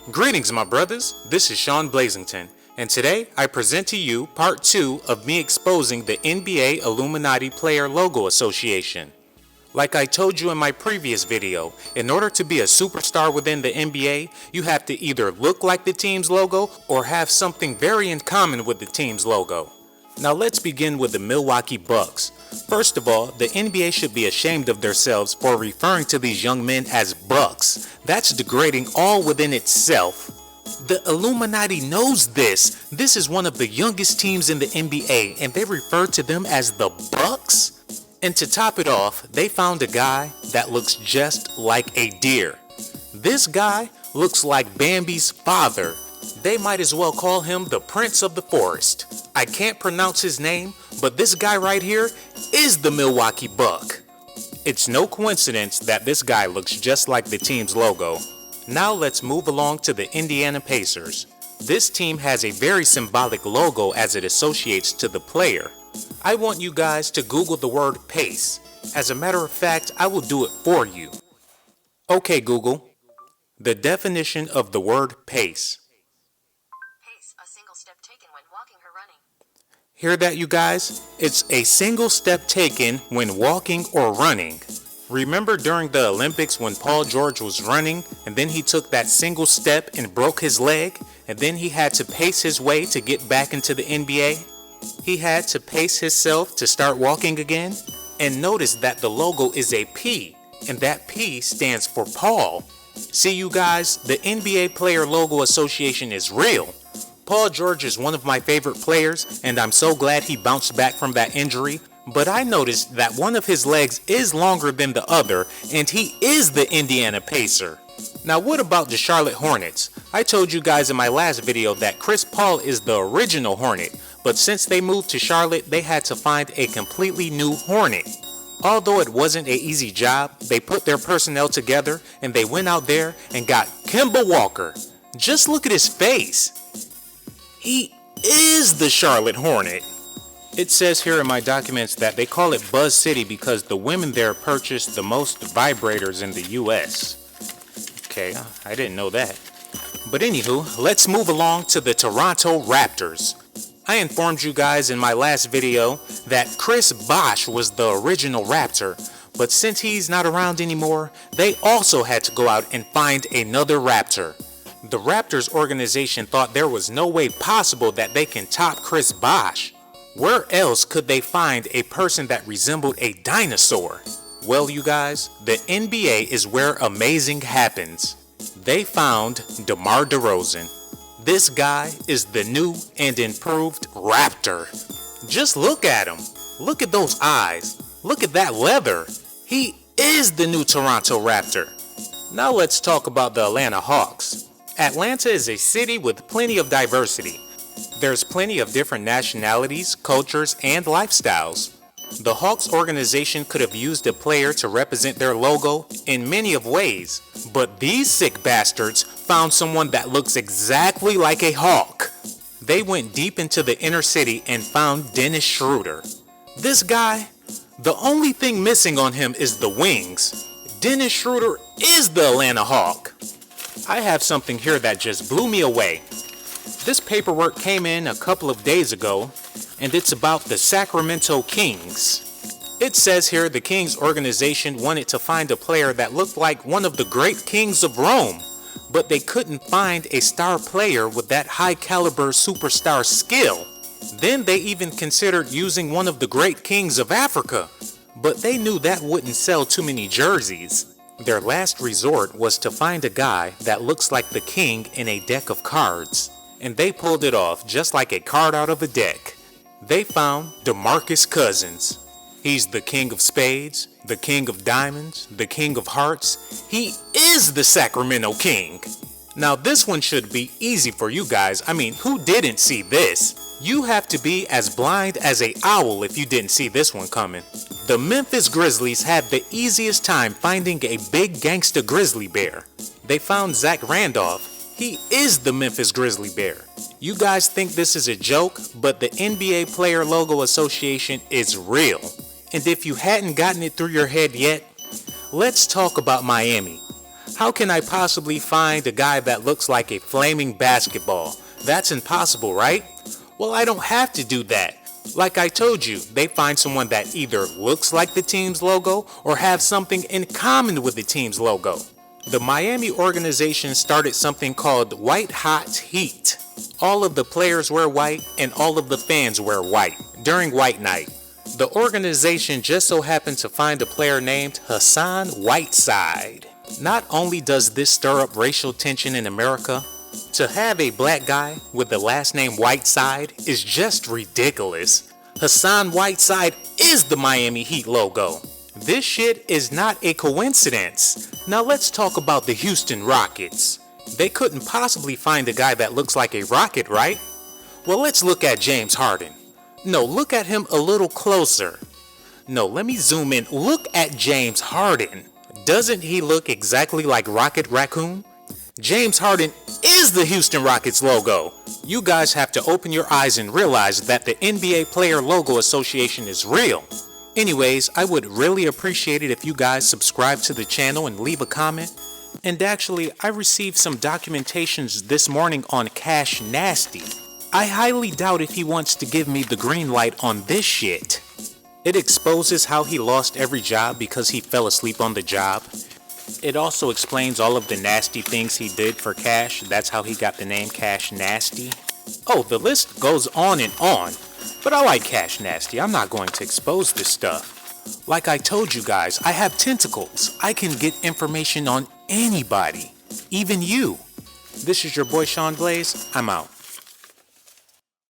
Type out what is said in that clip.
Greetings my brothers, this is Sean Blazington, and today I present to you part 2 of me exposing the NBA Illuminati Player Logo Association. Like I told you in my previous video, in order to be a superstar within the NBA, you have to either look like the team's logo or have something very in common with the team's logo. Now let's begin with the Milwaukee Bucks. First of all, the NBA should be ashamed of themselves for referring to these young men as Bucks. That's degrading all within itself. The Illuminati knows this. This is one of the youngest teams in the NBA and they refer to them as the Bucks? And to top it off, they found a guy that looks just like a deer. This guy looks like Bambi's father. They might as well call him the Prince of the Forest. I can't pronounce his name, but this guy right here is the Milwaukee Buck. It's no coincidence that this guy looks just like the team's logo. Now let's move along to the Indiana Pacers. This team has a very symbolic logo as it associates to the player. I want you guys to Google the word pace. As a matter of fact, I will do it for you. Okay Google, the definition of the word pace. Pace, a single step taken when walking or running. Hear that you guys? It's a single step taken when walking or running. Remember during the Olympics when Paul George was running and then he took that single step and broke his leg and then he had to pace his way to get back into the NBA? He had to pace himself to start walking again. And notice that the logo is a P, and that P stands for Paul. See you guys, the NBA Player Logo Association is real. Paul George is one of my favorite players, and I'm so glad he bounced back from that injury. But I noticed that one of his legs is longer than the other, and he is the Indiana Pacer. Now what about the Charlotte Hornets? I told you guys in my last video that Chris Paul is the original Hornet, but since they moved to Charlotte, they had to find a completely new Hornet. Although it wasn't an easy job, they put their personnel together and they went out there and got Kemba Walker. Just look at his face. He is the Charlotte Hornet. It says here in my documents that they call it Buzz City because the women there purchased the most vibrators in the US. Okay, I didn't know that. But anywho, let's move along to the Toronto Raptors. I informed you guys in my last video that Chris Bosh was the original Raptor, but since he's not around anymore, they also had to go out and find another Raptor. The Raptors organization thought there was no way possible that they can top Chris Bosh. Where else could they find a person that resembled a dinosaur? Well you guys, the NBA is where amazing happens. They found Demar Derozan. This guy is the new and improved Raptor. Just look at him. Look at those eyes. Look at that leather. He is the new Toronto Raptor. Now let's talk about the Atlanta Hawks. Atlanta is a city with plenty of diversity. There's plenty of different nationalities, cultures, and lifestyles. The Hawks organization could have used a player to represent their logo in many of ways, but these sick bastards found someone that looks exactly like a hawk. They went deep into the inner city and found Dennis Schroeder. This guy, the only thing missing on him is the wings. Dennis Schroeder is the Atlanta Hawk. I have something here that just blew me away. This paperwork came in a couple of days ago, and it's about the Sacramento Kings. It says here the Kings organization wanted to find a player that looked like one of the great kings of Rome, but they couldn't find a star player with that high caliber superstar skill. Then they even considered using one of the great kings of Africa, but they knew that wouldn't sell too many jerseys. Their last resort was to find a guy that looks like the king in a deck of cards. And they pulled it off just like a card out of a deck. They found DeMarcus Cousins. He's the king of spades, the king of diamonds, the king of hearts. He is the Sacramento King. Now this one should be easy for you guys. I mean, who didn't see this? You have to be as blind as an owl if you didn't see this one coming. The Memphis Grizzlies had the easiest time finding a big gangsta grizzly bear. They found Zach Randolph. He is the Memphis Grizzly Bear. You guys think this is a joke, but the NBA Player Logo Association is real. And if you hadn't gotten it through your head yet, let's talk about Miami. How can I possibly find a guy that looks like a flaming basketball? That's impossible, right? Well, I don't have to do that. Like I told you, they find someone that either looks like the team's logo or have something in common with the team's logo. The Miami organization started something called White Hot Heat. All of the players wear white and all of the fans wear white during White Night. The organization just so happened to find a player named Hassan Whiteside. Not only does this stir up racial tension in America, to have a black guy with the last name Whiteside is just ridiculous. Hassan Whiteside is the Miami Heat logo. This shit is not a coincidence. Now let's talk about the Houston Rockets. They couldn't possibly find a guy that looks like a rocket, right? Well, let's look at James Harden. No, look at him a little closer. No, let me zoom in. Look at James Harden. Doesn't he look exactly like Rocket Raccoon? James Harden is the Houston Rockets logo. You guys have to open your eyes and realize that the NBA Player Logo Association is real. Anyways, I would really appreciate it if you guys subscribe to the channel and leave a comment. And actually, I received some documentations this morning on Cash Nasty. I highly doubt if he wants to give me the green light on this shit. It exposes how he lost every job because he fell asleep on the job. It also explains all of the nasty things he did for Cash. That's how he got the name Cash Nasty. Oh, the list goes on and on. But I like Cash Nasty. I'm not going to expose this stuff. Like I told you guys, I have tentacles. I can get information on anybody. Even you. This is your boy Sean Blaze. I'm out.